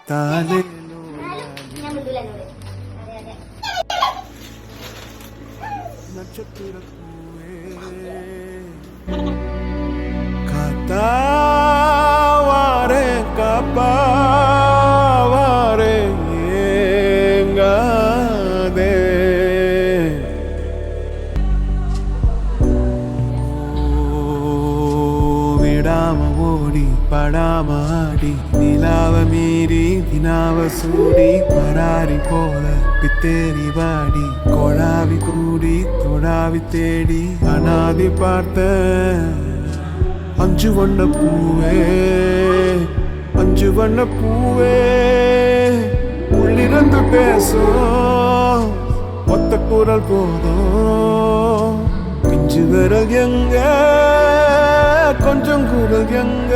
தாலே நட்சத்திர பூவே காத்தாவாரே காப்பாவாரே ஏங்காதே விடாம ஓடி படாம ஆடி நிலாவ மீறி தினாவ சூடி பராரி போல பித்தேரி வாடி கொழாவி கூடி தொடாவி தேடி அனாதி பார்த்த அஞ்சு வண்ண பூவே அஞ்சு வண்ண பூவே உள்ளிருந்து பேசும் ஒத்த குரல் போதும் பிஞ்சு விரல் எங்க கொஞ்சம் குரல் எங்க